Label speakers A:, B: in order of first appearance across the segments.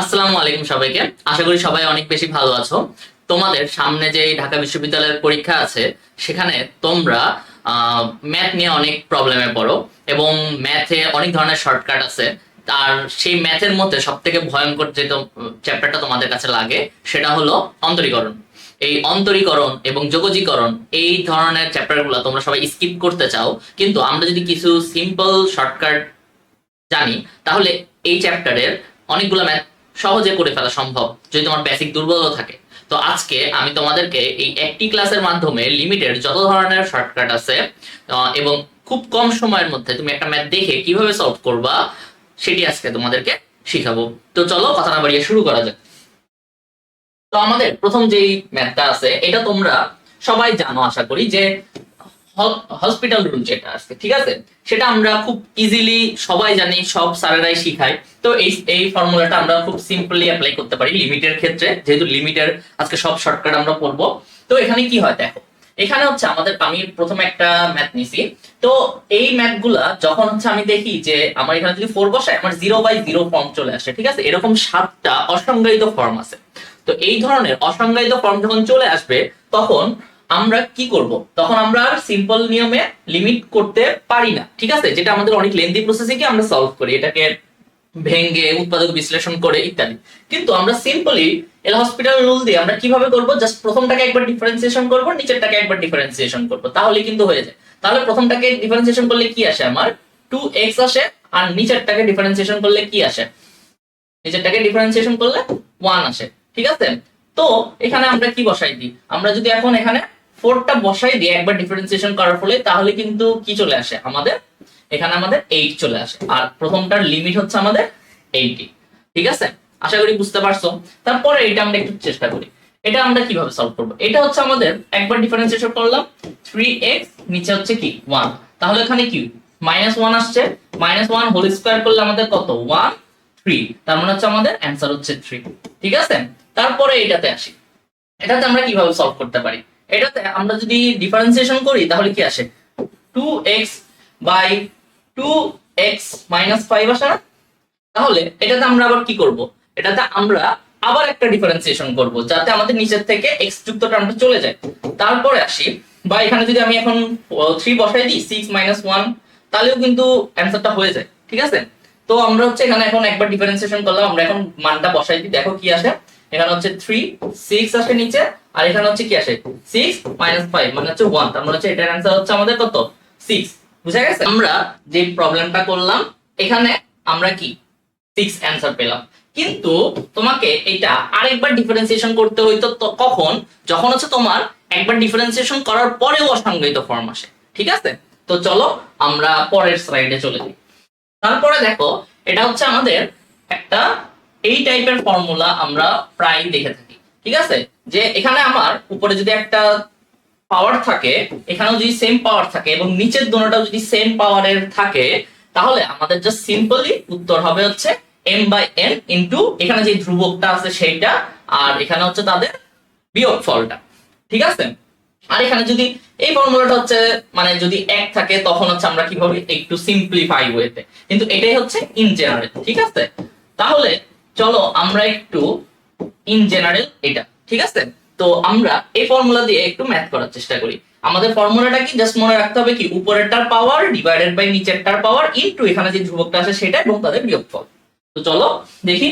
A: আসসালামু আলাইকুম সবাইকে। আশা করি সবাই অনেক বেশি ভালো আছো। তোমাদের সামনে যে ঢাকা বিশ্ববিদ্যালয়ের পরীক্ষা আছে, সেখানে তোমরা ম্যাথ নিয়ে অনেক প্রবলেমে পড়ো এবং ম্যাথে অনেক ধরনের শর্টকাট আছে। আর সেই ম্যাথের মধ্যে সব থেকে ভয়ঙ্কর যে চ্যাপ্টারটা তোমাদের কাছে লাগে সেটা হলো অন্তরীকরণ। এই অন্তরীকরণ এবং যোগজীকরণ এই ধরনের চ্যাপ্টারগুলো তোমরা সবাই স্কিপ করতে চাও, কিন্তু আমরা যদি কিছু সিম্পল শর্টকাট জানি তাহলে এই চ্যাপ্টারের অনেকগুলো ম্যাথ সহজে করে ফেলা সম্ভব যদি তোমার বেসিক দুর্বলতা থাকে। তো আজকে আমি তোমাদেরকে এই একটি ক্লাসের মাধ্যমে লিমিটের যত ধরনের শর্টকাট আছে এবং খুব কম সময়ের মধ্যে তুমি একটা ম্যাথ দেখে কিভাবে সলভ করবা সেটি আজকে তোমাদেরকে শিখাবো। তো চলো কথা না বাড়িয়ে শুরু করা যাক। তো আমাদের প্রথম যেই ম্যাথটা আছে এটা তোমরা সবাই জানো আশা করি, যে হসপিটাল রুল যেটা আছে, ঠিক আছে, সেটা আমরা খুব ইজিলি সবাই জানি, সব স্যারেরাই শিখায়। তো এই ফর্মুলাটা আমরা খুব সিম্পলি অ্যাপ্লাই করতে পারি লিমিটের ক্ষেত্রে, যেহেতু লিমিটের আজকে সব শর্টকাট আমরা পড়বো। তো এখানে কি হয় দেখো, এখানে হচ্ছে আমাদের আমি প্রথমে একটা ম্যাথ নিছি। তো এই ম্যাথ গুলা যখন হচ্ছে আমি দেখি যে আমার এখানে যদি 4 বসায় আমার 0/0 ফর্ম চলে আসে, ঠিক আছে, এরকম 7টা অসংজ্ঞায়িত ফর্ম আছে। তো এই ধরনের অসংজ্ঞায়িত ফর্ম যখন চলে আসবে তখন আমরা কি করব, তখন আমরা সিম্পল নিয়মে লিমিট করতে পারি না, ঠিক আছে, যেটা আমাদের অনেক লেন্দি প্রসেসিংকে আমরা সলভ করি, এটাকে ভেঙ্গে উৎপাদক বিশ্লেষণ করে ইত্যাদি। কিন্তু আমরা সিম্পলি এল হসপিটাল রুল দিয়ে আমরা কিভাবে করব, জাস্ট প্রথমটাকে একবার ডিফারেন্সিয়েশন করব, নিচেরটাকে একবার ডিফারেন্সিয়েশন করব, তাহলে কিন্তু হয়ে যায়। তাহলে প্রথমটাকে ডিফারেন্সিয়েশন করলে কি আসে, আমার 2x আসে, আর নিচেরটাকে ডিফারেন্সিয়েশন করলে কি আসে, নিচেরটাকে ডিফারেন্সিয়েশন করলে 1 আসে, ঠিক আছে। তো এখানে আমরা কি বসাই দিই, আমরা যদি এখন এখানে 4টা বসাই দিই একবার ডিফারেন্সিয়েশন করার ফলে, তাহলে কিন্তু কি চলে আসে আমাদের, এখানে আমাদের 8 চলে আসে, আর প্রথমটার লিমিট হচ্ছে আমাদের 80, ঠিক আছে। আশা করি বুঝতে পারছো। তারপরে এটা আমরা একটু চেষ্টা করি, এটা আমরা কিভাবে সলভ করব। এটা হচ্ছে আমাদের একবার ডিফারেন্সিয়েশন করলাম 3x, নিচে হচ্ছে কি 1, তাহলে এখানে কি -1 আসছে, -1 হোল স্কয়ার করলে আমাদের কত 1 3, তার মানে হচ্ছে আমাদের অ্যানসার হচ্ছে 3, ঠিক আছে। তারপরে এটাতে আসি, এটাতে আমরা কিভাবে সলভ করতে পারি। এটাতে আমরা যদি ডিফারেন্সিয়েশন করি তাহলে কি আসে, 2x বাই 2x মাইনাস 5 আসে না। তাহলে এটাতে আমরা আবার কি করব, এটাতে আমরা আবার একটা ডিফারেন্সিয়েশন করব যাতে আমাদের নিচের থেকে x যুক্ত টার্মটা চলে যায়। তারপরে আসি, বা এখানে যদি আমি এখন 3 বসাই দিই 6 1, তাহলেও কিন্তু অ্যানসারটা হয়ে যায়, ঠিক আছে। তো আমরা হচ্ছে এখানে এখন একবার ডিফারেন্সিয়েশন করলাম, আমরা এখন মানটা বসাই দিই, দেখো কি আসে। এখানে হচ্ছে 3 6 আসে নিচে, আর এখানে হচ্ছে কি আসে 6 5 মানে হচ্ছে 1, তার মানে হচ্ছে এটার অ্যানসার হচ্ছে আমাদের কত 6। বুঝা গেছে। আমরা যে প্রবলেমটা করলাম এখানে আমরা কি 6 অ্যানসার পেলাম, কিন্তু তোমাকে এটা আরেকবার ডিফারেন্সিয়েশন করতে হইতো তো কখন, যখন হচ্ছে তোমার একবার ডিফারেন্সিয়েশন করার পরেও অসংজ্ঞায়িত ফর্ম আসে, ঠিক আছে। তো চলো আমরা পরের স্লাইডে চলে যাই। তারপরে দেখো, এটা হচ্ছে আমাদের একটা এই টাইপের ফর্মুলা আমরা প্রায় দেখে থাকি, ঠিক আছে, যে এখানে আমার উপরে যদি একটা পাওয়ার থাকে, এখানেও যদি সেম পাওয়ার থাকে এবং নিচের দুটোটাও যদি সেম পাওয়ারের থাকে, তাহলে আমাদের জাস্ট সিম্পলি উত্তর হবে হচ্ছে m/n ইনটু এখানে যে ধ্রুবকটা আছে সেইটা, আর এখানে হচ্ছে তাদের বিয়োগফলটা, ঠিক আছে। আর এখানে যদি এই ফর্মুলাটা হচ্ছে মানে যদি 1 থাকে তখন হচ্ছে আমরা কিভাবে একটু সিম্পলিফাই ওয়েতে, কিন্তু এটাই হচ্ছে ইন জেনারেল, ঠিক আছে। তাহলে চলো আমরা একটু ইন জেনারেল এটা, ঠিক আছে। তো আমরা এই ফর্মুলা দিয়ে একটু ম্যাথ করার চেষ্টা করি। আমাদের ফর্মুলাটা কি, জাস্ট মনে রাখতে হবে কি, উপরেরটার পাওয়ার ডিভাইডেড বাই নিচেরটার পাওয়ার ইনটু এখানে যে ধ্রুবকটা আছে সেটা এবং তাদের বিয়োগফল। তো চলো দেখি।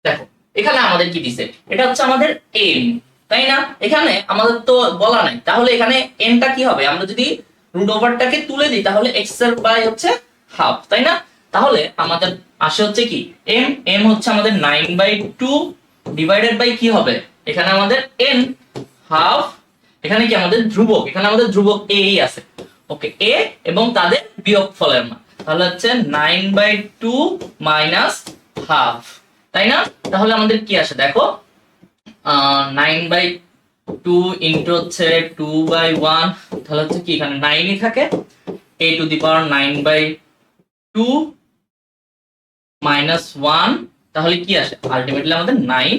A: দেখো এখানে আমাদের কি দিছে, এটা হচ্ছে আমাদের m, তাই না। এখানে আমাদের তো বলা নাই, তাহলে এখানে n টা কি হবে, আমরা যদি রুট ওভারটাকে তুলে দিই তাহলে x এর বাই হচ্ছে হাফ, তাই না। তাহলে আমাদের আসে হচ্ছে কি m হচ্ছে আমাদের 9/2 ডিভাইডেড বাই কি হবে, এখানে আমাদের n হাফ, এখানে কি আমাদের ধ্রুবক, এখানে আমাদের ধ্রুবক a আছে, ওকে, a এবং তাদের বিয়োগফলের মান, তাহলে হচ্ছে 9/2 মাইনাস হাফ, তাই না। তাহলে আমাদের কি আসে দেখো, 9/2 ইনটু হচ্ছে 2/1, তাহলে হচ্ছে কি এখানে 9 ই থাকে, a two the power 9/2 minus 1, তাহলে কি আসে আলটিমেটলি আমাদের 9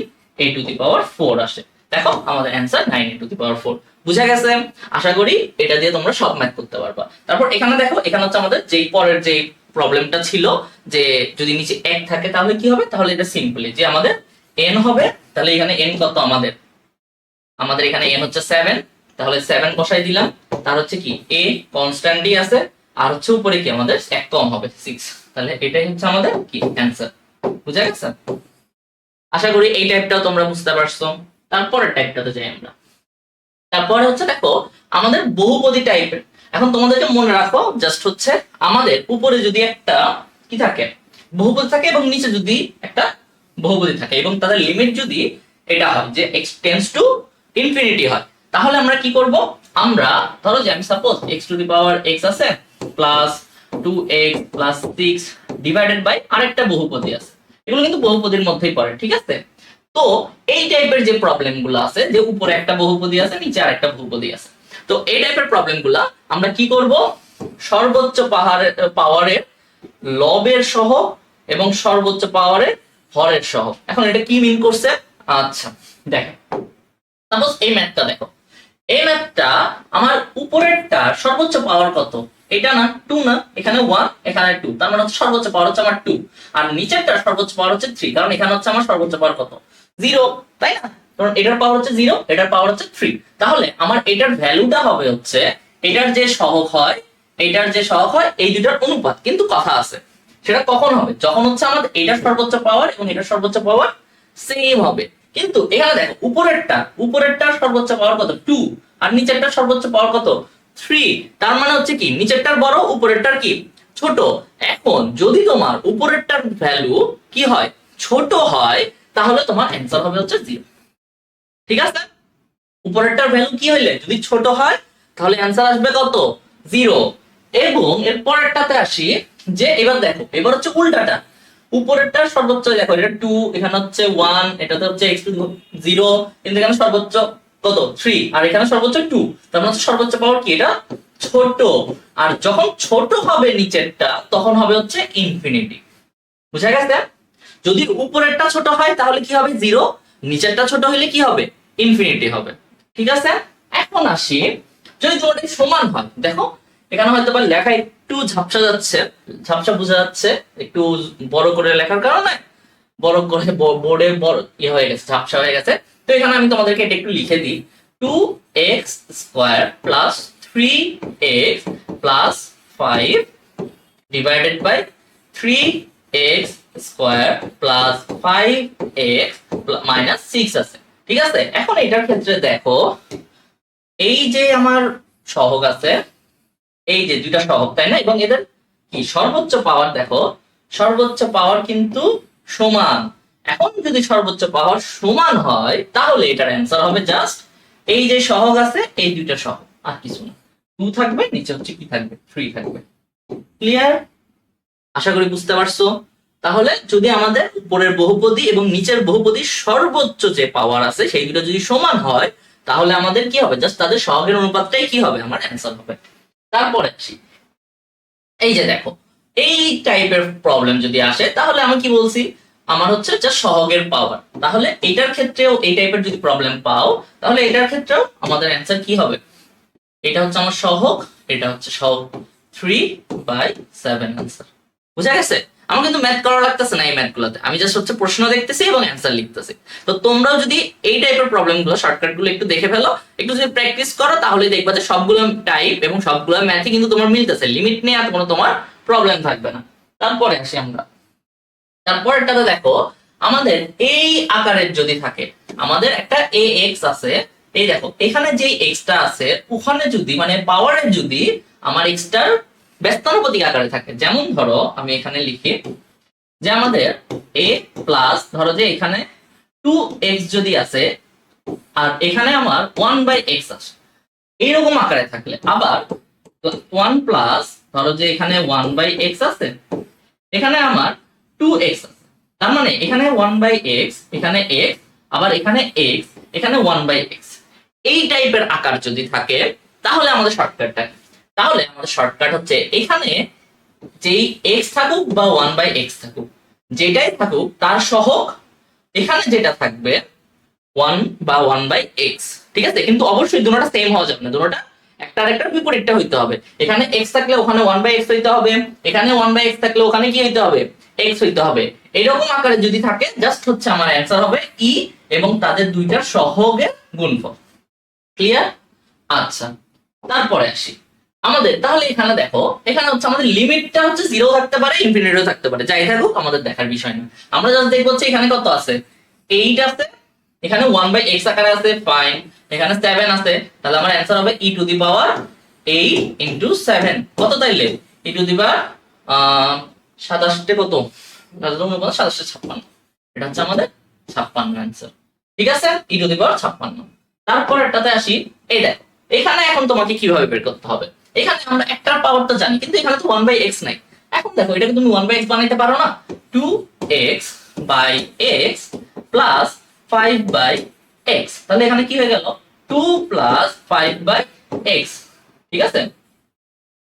A: a টু দি পাওয়ার 4 আসে। দেখো আমাদের অ্যানসার 9 a টু দি পাওয়ার 4। বুঝা গেছে। আশা করি এটা দিয়ে তোমরা সব ম্যাথ করতে পারবা। তারপর এখানে দেখো, এখানে হচ্ছে আমাদের যেই পরের যেই প্রবলেমটা ছিল যে যদি নিচে 1 থাকে তাহলে কি হবে, তাহলে এটা সিম্পলি যে আমাদের n হবে, তাহলে এখানে n কত আমাদের এখানে n হচ্ছে 7, তাহলে 7 বসাই দিলাম, তার হচ্ছে কি a কনস্ট্যান্টই আছে, আর হচ্ছে উপরে কি আমাদের 1 কম হবে 6, তাহলে এটাই হচ্ছে আমাদের কি অ্যানসার। বুঝা গেছে? আশা করি এই টাইপটাও তোমরা বুঝতে পারছো। তারপরের টাইপটাতে যাই আমরা। তারপরে হচ্ছে দেখো আমাদের বহুপদী টাইপের। এখন তোমাদেরকে মনে রাখো জাস্ট হচ্ছে আমাদের উপরে যদি একটা কি থাকে বহুপদী থাকে এবং নিচে যদি একটা বহুপদী থাকে এবং তাদের লিমিট যদি এটা হয় যে x টেন্ডস টু ইনফিনিটি হয়, তাহলে আমরা কি করব, আমরা ধরো যে আমি suppose x to the power x আছে plus 2x plus 6 divided by আরেকটা বহুপদী আছে, এগুলো কিন্তু বহুপদীর মধ্যেই পড়ে, ঠিক আছে? তো এই টাইপের যে প্রবলেমগুলো আছে যে উপরে একটা বহুপদী আছে নিচে আরেকটা বহুপদী আছে, তো এই টাইপের প্রবলেমগুলো আমরা কি করব, সর্বোচ্চ পাওয়ারের লবের সহ এবং সর্বোচ্চ পাওয়ারের হরের সহ। এখন এটা কি মিন করছে, আচ্ছা দেখো সাপোজ এই ম্যাথটা দেখো, এই ম্যাথটা আমার উপরেরটা সর্বোচ্চ পাওয়ার কত, এটা না 2 না, এখানে 1 এখানে 2, তার মানে হচ্ছে সর্বোচ্চ পাওয়ার হচ্ছে আমার 2, আর নিচেরটা সর্বোচ্চ পাওয়ার হচ্ছে 3, কারণ এখানে হচ্ছে আমার সর্বোচ্চ পাওয়ার কত 0, তাই না? কারণ এটার পাওয়ার হচ্ছে 0, এটার পাওয়ার হচ্ছে 3, তাহলে আমার এটার ভ্যালুটা হবে হচ্ছে এটার যে সহগ হয়, এটার যে সহগ হয় এই দুটার অনুপাত। কিন্তু কথা আছে সেটা কখন হবে, যখন হচ্ছে আমাদের এটার সর্বোচ্চ পাওয়ার এবং এটার সর্বোচ্চ পাওয়ার সেম হবে। কিন্তু এখানে দেখো উপরেরটার সর্বোচ্চ পাওয়ার কত 2, আর নিচেরটার সর্বোচ্চ পাওয়ার কত 3, তার মানে হচ্ছে কি নিচেরটার বড় উপরেরটার কি ছোট। এখন যদি তোমার উপরেরটার ভ্যালু কি হয় ছোট হয়, তাহলে তোমার অ্যান্সার হবে হচ্ছে 0, ঠিক আছে? উপরেরটার ভ্যালু কি হইলে যদি ছোট হয় তাহলে অ্যান্সার আসবে কত 0। এবং এর পরেরটাতে আসি যে এবার দেখো এবার হচ্ছে উল্টাটা, উপরেরটার সর্বোচ্চ দেখো এটা 2, এখানে হচ্ছে 1, এটাতে হচ্ছে x টু 0, কিন্তু এখানে সর্বোচ্চ কত 3, আর এখানে সর্বোচ্চ 2, তার মানে হচ্ছে সর্বোচ্চ পাওয়ার কি এটা ছোট। আর যখন ছোট হবে নিচেরটা তখন হবে হচ্ছে ইনফিনিটি। বুঝা গেছে? যদি উপরেরটা ছোট হয় তাহলে কি হবে 0, নিচেরটা ছোট হলে কি হবে ইনফিনিটি হবে, ঠিক আছে? এখন আসি যদি দুটোই সমান হয়, দেখো এখানে হয়তো বা লেখা একটু ঝাপসা যাচ্ছে, ঝাপসা বোঝা যাচ্ছে একটু বড় করে লেখার কারণে, বড় করে বোর্ডে বড় ইয়ে হয়ে গেছে, ঝাপসা হয়ে গেছে। তো এখানে আমি তোমাদেরকে এটা একটু লিখে দিই, 2x square plus 3x plus 5 divided by 3x square plus 5x minus 6 আছে, ঠিক আছে? এখন এটার ক্ষেত্রে দেখো এই যে আমার সহগ আছে, এই যে দুইটা সহগ তাই না, এবং এদের কি সর্বোচ্চ পাওয়ার দেখো, সর্বোচ্চ পাওয়ার কিন্তু সমান। এখন যদি সর্বোচ্চ পাওয়ার সমান হয় তাহলে এটার অ্যান্সার হবে জাস্ট এই যে সহগ আছে এই দুইটা সহগ, আর কিছু না। 2 থাকবে, নিচে হচ্ছে কি থাকবে 3 থাকবে। ক্লিয়ার? আশা করি বুঝতে পারছো। তাহলে যদি আমাদের উপরের বহুপদী এবং নিচের বহুপদীর সর্বোচ্চ যে পাওয়ার আছে সেই দুটো যদি সমান হয় তাহলে আমাদের কি হবে, জাস্ট তাদের সহগের অনুপাতটাই কি হবে আমার অ্যান্সার হবে। তারপরে আসি এই যে দেখো এই টাইপের প্রবলেম যদি আসে তাহলে আমি কি বলছি, আমার হচ্ছে জাস্ট সহগের পাওয়ার, তাহলে এটার ক্ষেত্রেও এই টাইপের যদি প্রবলেম পাও তাহলে এটার ক্ষেত্রেও আমাদের অ্যান্সার কি হবে, এটা হচ্ছে আমার সহগ, এটা হচ্ছে সহগ 3/7 অ্যান্সার। বুঝা গেছে? আমার কিন্তু ম্যাথ করা লাগতেছে না এই ম্যাথগুলোতে, আমি জাস্ট হচ্ছে প্রশ্ন দেখতেছি এবং অ্যান্সার লিখতেছি। তো তোমরাও যদি এই টাইপের প্রবলেমগুলো শর্টকাট গুলো একটু দেখে ফেলো, একটু যদি প্র্যাকটিস করো তাহলে দেখবা যে সবগুলো টাইপ এবং সবগুলো ম্যাথই কিন্তু তোমার মিলতেছে, লিমিট নিয়ে আর কোনো তোমার প্রবলেম থাকবে না। তারপরে আসি আমরা, তারপরটাতে দেখো আমাদের এই আকারের যদি থাকে, আমাদের একটা ax আছে, এই দেখো এখানে যে এক্সটা আছে ওখানে যদি মানে পাওয়ারের যদি আমার এক্সটার ব্যস্তানুপাতিক আকারে থাকে, যেমন ধরো আমি এখানে লিখি যে আমাদের a প্লাস ধরো যে এখানে 2x যদি আছে আর এখানে আমার 1/x আছে, এইরকম আকারে থাকলে আবার 1 প্লাস ধরো যে এখানে 1/x আছে, এখানে আমার 2x আছে, তার মানে এখানে 1/x, এখানে x, আবার এখানে x, এখানে 1/x, এই টাইপের আকার যদি থাকে তাহলে আমাদের শর্টকাটটা কি? তাহলে আমাদের শর্টকাট হচ্ছে এখানে যেই x থাকুক বা 1/x থাকুক, যেটাই থাকুক তার সহগ এখানে যেটা থাকবে 1 বা 1/x, ঠিক আছে? কিন্তু অবশ্যই দুটোটা সেম হওয়া যাবে না, দুটোটা একটা আরেকটার বিপরীতটা হইতে হবে। এখানে x থাকলে ওখানে 1/x হইতে হবে, এখানে 1/x থাকলে ওখানে কি হইতে হবে, x হইতে হবে। এরকম আকারে যদি থাকে জাস্ট হচ্ছে আমার অ্যান্সার হবে ই এবং তাদের দুইটার সহগের গুণফল। ক্লিয়ার? আচ্ছা, তারপরে আসি আমাদের, তাহলে এখানে দেখো এখানে হচ্ছে আমাদের লিমিটটা হচ্ছে 0 থাকতে পারে, ইনফিনিটিও থাকতে পারে, যাই থাকুক আমাদের দেখার বিষয় না। আমরা জাস্ট দেখব হচ্ছে এখানে কত আছে, 8 আছে, এখানে 1/x আকারে আছে, ফাইন, এখানে 7 আছে, তাহলে আমার অ্যানসার হবে e to the power 8 into 7, কত তাইলে e টু দি পাওয়ার 27 কত 2756, এটা হচ্ছে আমাদের 56 অ্যানসার। ঠিক আছে, e টু দি পাওয়ার 56। তারপরেরটাতে আসি, এই দেখো এখানে এখন তোমাকে কিভাবে বের করতে হবে। এখানে আমরা একটার পাওয়ার তো জানি, কিন্তু এখানে তো 1/x নাই। এখন দেখো এটাকে তুমি 1/x বানাইতে পারো না, 2x by x plus 5/x, তাহলে এখানে কি হয়ে গেল 2 প্লাস 5/x। ঠিক আছে,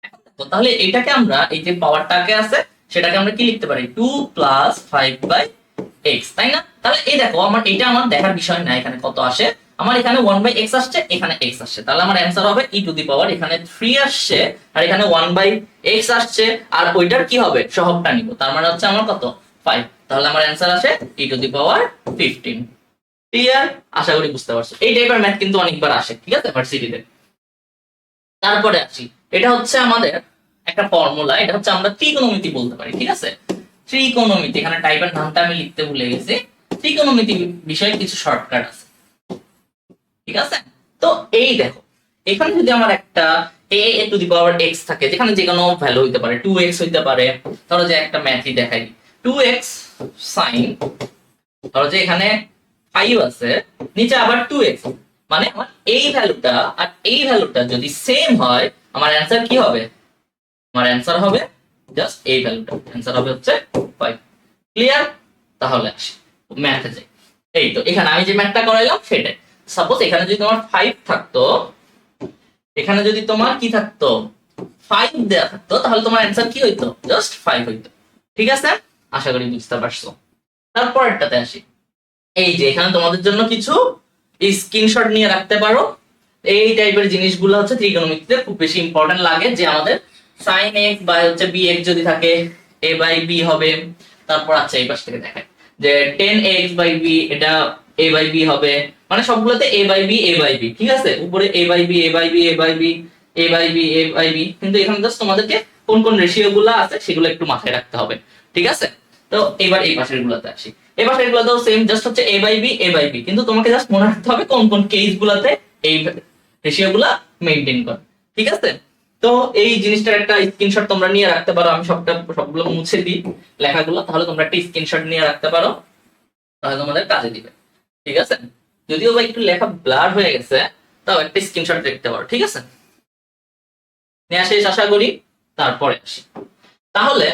A: এখন দেখো তাহলে এটাকে আমরা এই যে পাওয়ারটাকে আছে সেটাকে আমরা কি লিখতে পারি, 2 প্লাস 5/x, তাই না? তাহলে এই দেখো আমার এটা আমার দেখার বিষয় না এখানে কত আসে, আমার এখানে 1/x আসছে, এখানে x আসছে, তাহলে আমার অ্যানসার হবে e টু দি পাওয়ার, এখানে 3 আসছে আর এখানে 1/x আসছে, আর ওইটার কি হবে সহগটা নিব, তার মানে হচ্ছে আমার কত 5, তাহলে আমার অ্যানসার আসে e to the power 15। Clear? আশা করি বুঝতে পারছো। এই টাইপের ম্যাথ কিন্তু অনেকবার আসে, ঠিক আছে, ভার্সিটিতে। তারপরে আসি, এটা হচ্ছে আমাদের একটা ফর্মুলা, এটা হচ্ছে আমরা ত্রিকোণমিতি বলতে পারি। ঠিক আছে, ত্রিকোণমিতি, এখানে টাইপের নামটা আমি লিখতে ভুলে গেছি। ত্রিকোণমিতি বিষয়ে কিছু শর্টকাট আছে, ঠিক আছে। তো এই দেখো এখানে যদি আমার একটা a two the power x থাকে, যেখানে যে কোনো ভ্যালু হইতে পারে, 2x হইতে পারে, ধরো যে একটা ম্যাথই দেখাই, 2x sin, ধরো যে এখানে 5 আছে, নিচে আবার 2x, মানে আমার এই ভ্যালুটা আর এই ভ্যালুটা যদি সেম হয় আমার অ্যানসার কি হবে, আমার অ্যানসার হবে জাস্ট এই ভ্যালুটা, অ্যানসার হবে হচ্ছে 5। ক্লিয়ার? তাহলে আসি ম্যাথে যাই। এই তো এখানে আমি যে ম্যাথটা করাইলাম সেটাই, সাপোজ এখানে যদি তোমার 5 থাকতো, এখানে যদি তোমার কি থাকতো 5 দেয়া থাকতো, তাহলে তোমার অ্যানসার কি হইতো, জাস্ট 5 হইতো। ঠিক আছে, আশা করি বুঝতে পারছো। তারপরেরটাতে আসি, এই যে এখানে তোমাদের জন্য কিছু স্ক্রিনশট নিয়ে রাখতে পারো। এই টাইপের জিনিসগুলো হচ্ছে ত্রিকোণমিতিতে খুব বেশি ইম্পর্টেন্ট লাগে, যে আমাদের sin x বা হচ্ছে bx যদি থাকে a বাই b হবে। তারপর আচ্ছা এই পাশ থেকে দেখায় যে 10x বাই b, এটা a বাই b হবে, মানে সবগুলোতে a by b a by b, ঠিক আছে, উপরে a by b a by b a by b a by b a by b, কিন্তু এখানে জাস্ট তোমাদেরকে কোন কোন রেশিও গুলো আছে সেগুলো একটু মাথায় রাখতে হবে। ঠিক আছে, তো এবার এই পাশের গুলোতে আসি, এই পাশের গুলোতেও সেম, জাস্ট হচ্ছে a by b a by b, কিন্তু তোমাকে জাস্ট মনে রাখতে হবে কোন কোন কেস গুলাতে এই রেশিও গুলা মেইনটেইন করে। ঠিক আছে, তো এই জিনিসটার একটা স্ক্রিনশট তোমরা নিয়ে রাখতে পারো, আমি সবগুলো মুছে দিই লেখাগুলো, তাহলে তোমরা একটা স্ক্রিনশট নিয়ে রাখতে পারো, তাহলে তোমাদের কাজে দিবে। ঠিক আছে, যদিও বা একটু লেখা ব্লার হয়ে গেছে, তাও একটা স্ক্রিনশট রাখতে পারো। ঠিক আছে, নিয়ে আসি আশা করি। তারপরে আসি, তাহলে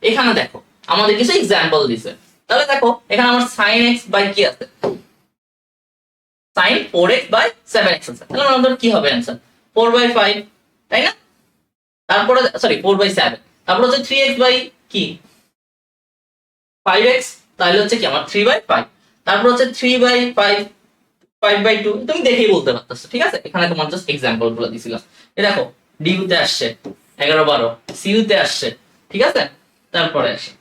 A: এখানে দেখো আমাদের কিছু এক্সাম্পল দিছে, তাহলে দেখো এখানে আমার sin x বাই কি আছে, sin 4x বাই 7x আছে, তাহলে আমাদের কি হবে অ্যানসার 4/5, তাই না? তারপরে সরি 4/7, তারপর হচ্ছে 3x বাই কি 5x, তাহলে হচ্ছে কি আমার 3/5, তারপর হচ্ছে 3/5 5/2, তুমি দেখেই বলতে পারতেছো। ঠিক আছে, এখানে তোমার জাস্ট এক্সাম্পল গুলো দিছিলাম। এই দেখো ডিউ তে আসছে 11 12, সিইউ তে আসছে। ঠিক আছে, তারপরে আসি,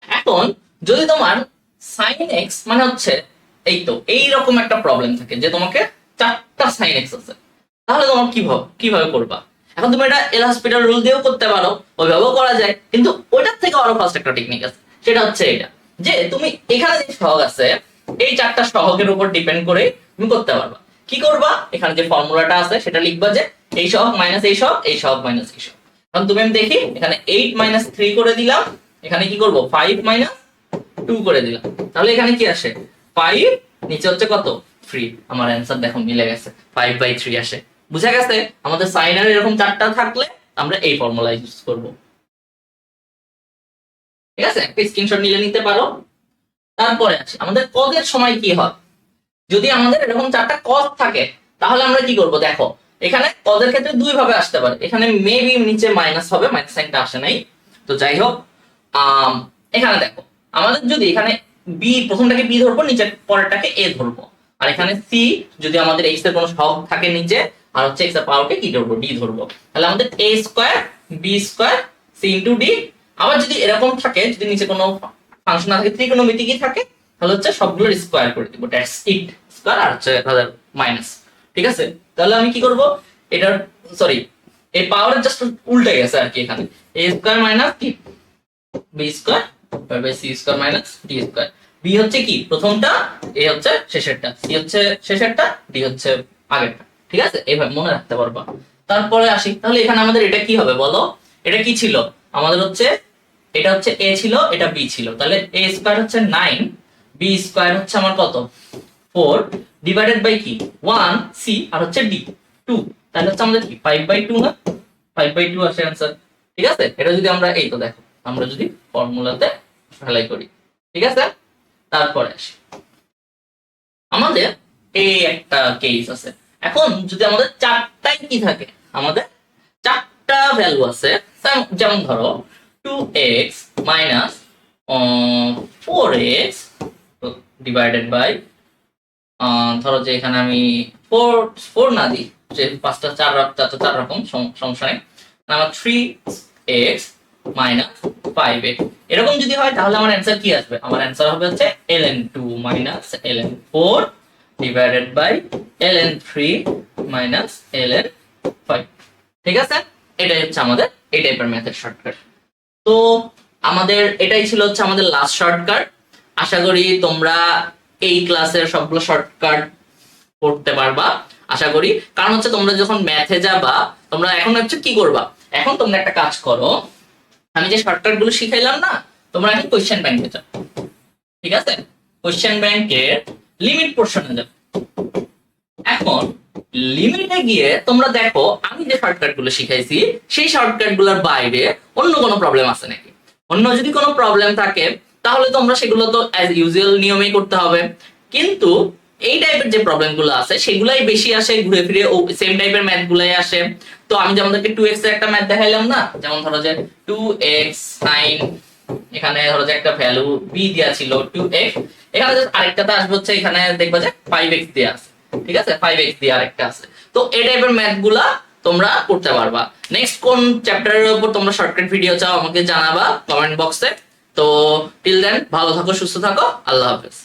A: এখন যদি তোমার sin x মানে হচ্ছে এই তো এইরকম একটা প্রবলেম থাকে যে তোমাকে 4টা sin x আছে, তাহলে তোমার কিভাবে করবা। এখন তুমি এটা এল হসপিটাল রুল দিয়েও করতে পারো, ওইভাবেও করা যায়, কিন্তু ওইটার থেকে আরো ফাস্ট একটা টেকনিক আছে, সেটা হচ্ছে এটা, যে তুমি এখানে যে সহগ আছে এই 4টা সহগের উপর ডিপেন্ড করে তুমি করতে পারবা। কি করবা, এখানে যে ফর্মুলাটা আছে সেটা লিখবা, যে এই সহগ মাইনাস এই সহগ, এই সহগ মাইনাস এই সহগ। এখন তুমি আমি দেখি এখানে 8 - 3 করে দিলাম, এখানে কি করব 5 - 2 করে দিলাম, তাহলে এখানে কি আসে 5, নিচে হচ্ছে কত 3, আমার অ্যানসার দেখো মিলে গেছে 5/3 আসে। বুঝা গেছে, আমাদের সাইনের এরকম 4টা থাকলে আমরা এই ফর্মুলা ইউজ করব। ঠিক আছে, একটা স্ক্রিনশট নিতে পারো। তারপরে আছে আমাদের কজের সময় কি হয়, যদি আমাদের এরকম 4টা কজ থাকে তাহলে আমরা কি করব, দেখো এখানে কজের ক্ষেত্রে দুই ভাবে আসতে পারে, এখানে মেবি নিচে মাইনাস হবে, মাইনাস সাইনটা আসে নাই, তো যাই হোক এখানে দেখো আমাদের যদি এখানে বি, প্রথমটাকে বি ধরবো, নিচে পরেরটাকে এ ধরবো, আর এখানে সি যদি আমাদের এক্স এর কোনো সহগ থাকে নিচে, আর হচ্ছে এক্স এর পাওয়ারকে কি ধরবো, ডি ধরবো। তাহলে আমাদের a square b square c into d। আবার যদি এরকম থাকে, যদি নিচে কোনো ফাংশন না থাকে, ত্রিকোণমিতিকই থাকে, তাহলে হচ্ছে সবগুলোর স্কয়ার করে দিব, দ্যাটস ইট। স্কয়ার আর হচ্ছে মাইনাস। ঠিক আছে, তাহলে আমি কি করব, এটার সরি এই পাওয়ারের জাস্ট উল্টে গেছে আর কি, এখানে a স্কয়ার মাইনাস কি b square by c square minus d square. b হচ্ছে কি প্রথমটা, a হচ্ছে শেষেরটা, c হচ্ছে শেষেরটা, d হচ্ছে আগেরটা। ঠিক আছে, এইভাবে মনে রাখতে পারবা। তারপরে আসি, তাহলে এখানে আমাদের এটা কি হবে বলো, এটা কি ছিল আমাদের, হচ্ছে এটা হচ্ছে a ছিল, এটা b ছিল, তাহলে a স্কয়ার হচ্ছে 9, b স্কয়ার হচ্ছে আমার কত 4, ডিভাইডেড বাই কি 1, c আর হচ্ছে d 2, তাহলে হচ্ছে আমাদের কি 5/2 না, 5/2 আসে आंसर। ঠিক আছে, এটা যদি আমরা এই তো দেখো, আমরা যদি ফর্মুলাতে অ্যাপ্লাই করি, ঠিক আছে। তারপরে আসি, আমাদের এই একটা কেস আছে। এখন যদি আমাদের চারটাই কি থাকে, আমাদের চারটা ভ্যালু আছে, যেমন ধরো 2x minus 4x divided by, ধরো যে এখানে আমি 4 না দিই, যে পাঁচটা চার রকম সমস্যা নেই, আমার 3x মাইনাস 5x এরকম যদি হয়, তাহলে আমার অ্যান্সার কি আসবে, আমার অ্যান্সার হবে হচ্ছে ln2 minus ln4 divided by ln3 minus ln5। ঠিক আছে, এটাই হচ্ছে আমাদের এই টাইপের ম্যাথের শর্টকাট। তো আমাদের এটাই ছিল হচ্ছে আমাদের লাস্ট শর্টকাট। আশা করি তোমরা এই ক্লাসের সবগুলো শর্টকাট করতে পারবা, আশা করি। কারণ হচ্ছে তোমরা যখন ম্যাথে যাবা, তোমরা এখন হচ্ছে কি করবা, এখন তোমরা একটা কাজ করো, আমি যে শর্টকাট গুলো শিখাইলাম না, তোমরা এখন কোশ্চেন ব্যাংকে যাও। ঠিক আছে, কোশ্চেন ব্যাংকের লিমিট পোরশনে যাও। এখন লিমিটে গিয়ে তোমরা দেখো আমি যে শর্টকাট গুলো শিখাইছি, সেই শর্টকাট গুলোর বাইরে অন্য কোনো প্রবলেম আছে নাকি। অন্য যদি কোনো প্রবলেম থাকে, তাহলে তোমরা সেগুলো তো অ্যাজ ইউজুয়াল নিয়মেই করতে হবে। কিন্তু এই টাইপের যে প্রবলেম গুলো আছে, সেগুলাই বেশি আসে ঘুরে ফিরে, ও সেম টাইপের ম্যাথ গুলাই আসে। তো আমি যে আমাদেরকে 2x এর একটা ম্যাথ দেখাইলাম না, যেমন ধরো যে 2x sin, এখানে ধরো যে একটা ভ্যালু b দেয়া ছিল 2x, এখানে জাস্ট আরেকটাতে আসবে হচ্ছে, এখানে দেখবা যে 5x দেয়া আছে। ঠিক আছে, 5x দিয়ে আরেকটা আছে। তো এই টাইপের ম্যাথ গুলা তোমরা করতে পারবা। নেক্সট কোন চ্যাপ্টারের উপর তোমরা শর্টকাট ভিডিও চাও আমাকে জানাবা কমেন্ট বক্সে। তো টিল দেন ভালো থাকো, সুস্থ থাকো, আল্লাহ হাফেজ।